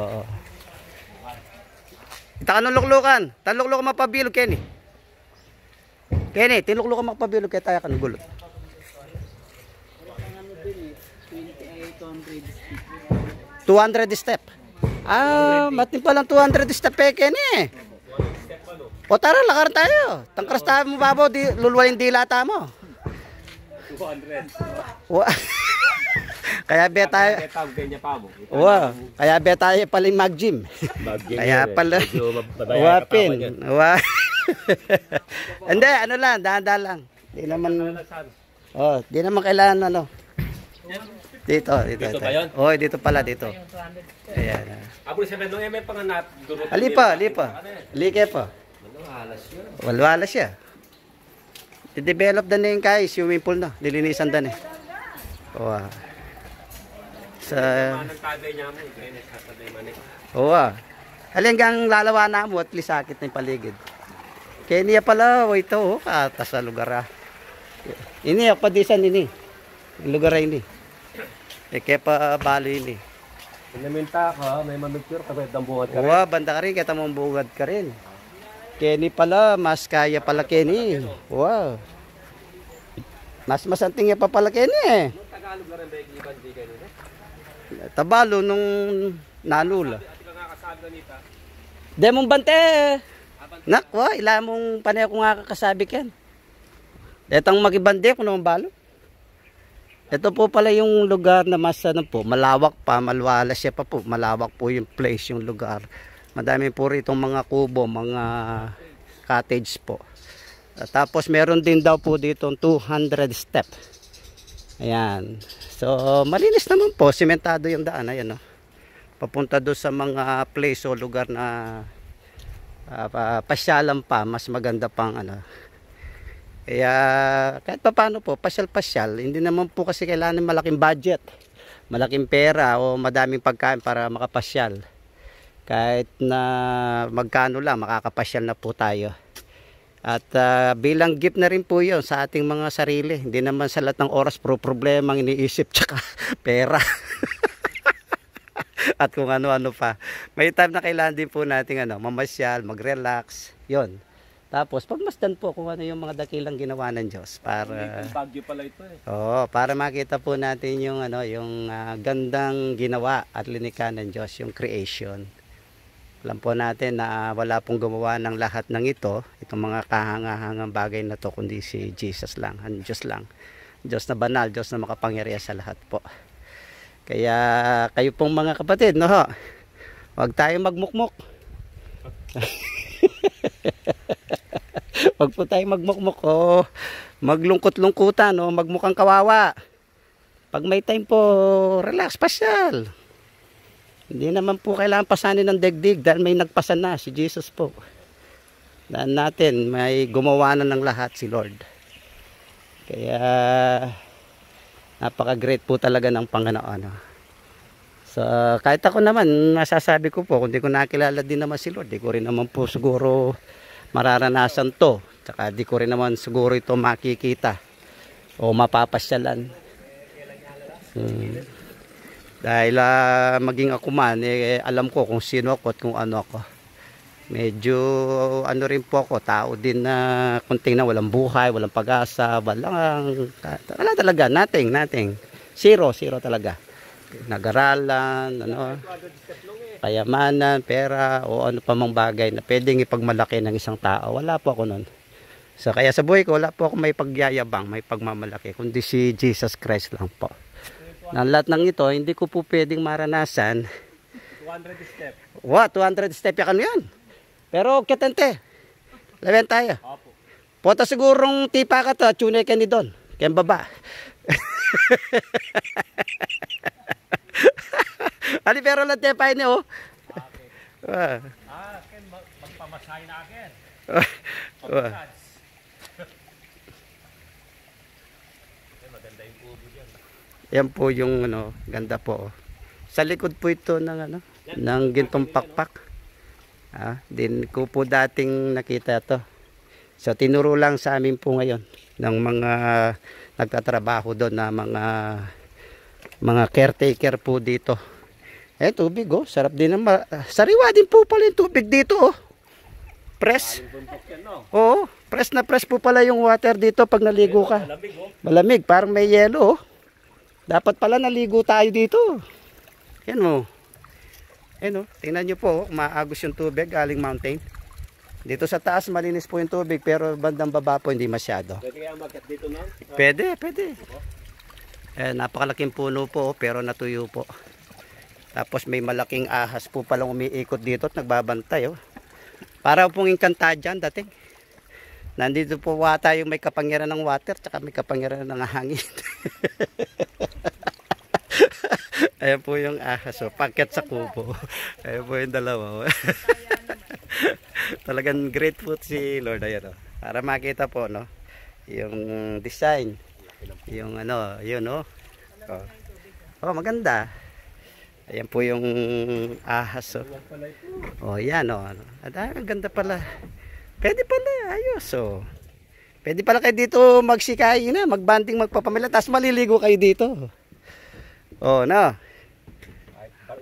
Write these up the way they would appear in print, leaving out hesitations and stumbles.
Oo. Ita ka ng luklukan. Tanluklukan mapabilog, Kenny. Kenny, tinluklukan mapabilog kaya tayo ka ng gulot. 200 step. Matin pa lang 200 step Kenny. O tara, lakaran tayo. Tangkras tayo mo babaw, luluwain dilata mo. 200. Kaya be tayo. Kaya be tayo paling mag-gym. Kaya pala. Wapin. Hindi, ano lang, dahan-dahan lang. Di naman. Di naman kailangan ano. Dito. Dito ba yun? Dito pala, dito. Ayan. Apo sa Bendong may panganat. Lipa. Like pa. Walwala siya. I-develop na yung kaya, swimming pool na. Lilinisan na eh. Sa hanggang lalawa na mo at least sakit na yung paligid. Kenya pala, ito kata sa lugar ini pa disan ini lugar ini kaya pa balo ini pinaminta ka may mamicture kapag dambuhat ka rin. Banda ka rin kita mong bungad ka rin. Kenny pala mas kaya pala Kenny. Mas masanting pa pala Kenny Tagalog na rin ba yung ibang di ganun Tabalo nung nanula. Demong bante. Nakwa, ila mong panay ko nga kakasabi yan. Etang magibande ko naman balo. Ito po pala yung lugar na mas malawak pa, malwala siya pa po. Malawak po yung place, yung lugar. Madami po rito mga kubo, mga cottage po. Tapos meron din daw po dito 200 step. Ayan. So, malinis naman po. Simentado yung daan. Ayan, papunta doon sa mga place o lugar na pasyalan pa. Mas maganda pang Kaya, kahit pa paano po, pasyal-pasyal. Hindi naman po kasi kailangan malaking budget. Malaking pera o madaming pagkain para makapasyal. Kahit na magkano lang, makakapasyal na po tayo. At bilang gift na rin po yun sa ating mga sarili. Hindi naman sa lahat ng oras problema ang iniisip tsaka pera. At kung ano-ano pa. May time na kailangan din po natin mamasyal, mag-relax. Yun. Tapos pagmasdan po kung ano yung mga dakilang ginawa ng Diyos. Para, Bagyo pala ito para makita po natin yung, yung gandang ginawa at linikha ng Diyos, yung creation. Alam po natin na wala pong gumawa ng lahat ng itong mga kahangahangang bagay na to, kundi si Jesus lang, ang Diyos lang. Diyos na banal, Diyos na makapangyarihan sa lahat po. Kaya kayo pong mga kapatid, huwag tayo magmukmok. Huwag po tayo magmukmok o maglungkot-lungkutan o magmukhang kawawa. Pag may time po, relax, pasyal. Hindi naman po kailangan pasanin ng degdig dahil may nagpasan na si Jesus po. Dahil natin may gumawa na ng lahat si Lord. Kaya napaka-great po talaga ng Panginoon. So kahit ako naman masasabi ko po kung di ko nakilala din naman si Lord, di ko rin naman po siguro mararanasan to. Tsaka di ko rin naman siguro ito makikita o mapapasyalan. Dahil maging ako man, alam ko kung sino ako at kung ano ako. Medyo rin po ako, tao din na kunting na walang buhay, walang pag-asa, wala talaga, nothing. Zero talaga. Nag-aralan, kayamanan, pera, o ano pa mang bagay na pwedeng ipagmalaki ng isang tao. Wala po ako nun. So kaya sa buhay ko, wala po ako may pagyayabang, may pagmamalaki, kundi si Jesus Christ lang po. Na lahat ng ito, hindi ko po pwedeng maranasan. 200 step. 200 step yan. Pero kitante, lawan tayo. Pota sigurong tipa ka to, tunay ka ni Don. Kaya baba. Pero lang tayo pa ini Magpamasahin na akin. Maganda yung kubo dyan. Yan po yung ganda po. Sa likod po ito ng ng gintong pakpak. Din ko po dating nakita to. So tinuro lang sa amin po ngayon ng mga nagtatrabaho doon na mga caretaker po dito. Tubig oh. Sarap din naman. Sariwa din po pala yung tubig dito oh. Press. Bundok yan, no? Oo. Press na press po pala yung water dito pag naligo ka. Malamig, oh. Malamig. Parang may yelo oh. Dapat pala naligo tayo dito. Yan oh. Yan oh. Tingnan nyo po. Maagos yung tubig galing mountain. Dito sa taas malinis po yung tubig. Pero bandang baba po hindi masyado. Pwede kaya mag-cut dito, no? Pwede. Napakalaking puno po pero natuyo po. Tapos may malaking ahas po palang umiikot dito at nagbabantay oh. Para pong inkanta dyan dating. Nandito po wata yung may kapangyarihan ng water tsaka may kapangyarihan ng hangin. Ayan po yung ahas oh. Paket sa kubo. Ayan po yung dalawa oh. Talagang grateful si Lord. Ayan oh. Para makita po no yung design. Yung ano, yun oh. Oh, maganda. Ayan po yung ahas oh. Oh, yan oh. Ang ganda pala. Pwede pala, ayos oh. Pwede pala kayo dito magsikay na, magbanding, magpapamila, tapos maliligo kayo dito. Oh, no.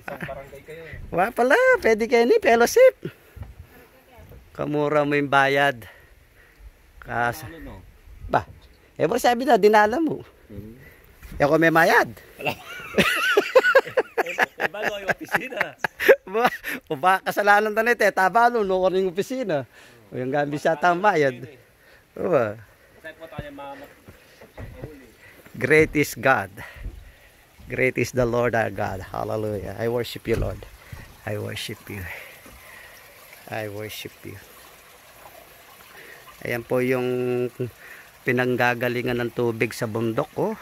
Isang barangay kayo. Wala pala, pwede kayo ni fellowship. Kamura mo yung bayad. Kas ba? Sabi na, dinala mo. Ako may mayad. Balo yung opisina. O ba, kasalanan na nito, tabalo, no ka ng opisina. O yung gamit siya tamayad. Great is God. Great is the Lord our God. Hallelujah. I worship you, Lord. I worship you. I worship you. Ayan po yung pinanggagalingan ng tubig sa bundok. Oh.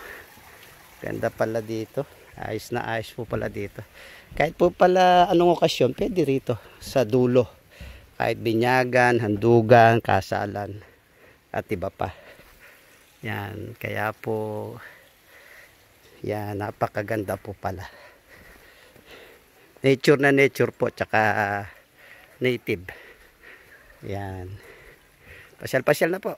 Ganda pala dito. Ayos na ayos po pala dito. Kahit po pala anong okasyon, pwede rito sa dulo. Kahit binyagan, handugan, kasalan, at iba pa. Yan, kaya po, yan, napakaganda po pala. Nature na nature po, tsaka native. Yan. Pasyal-pasyal na po.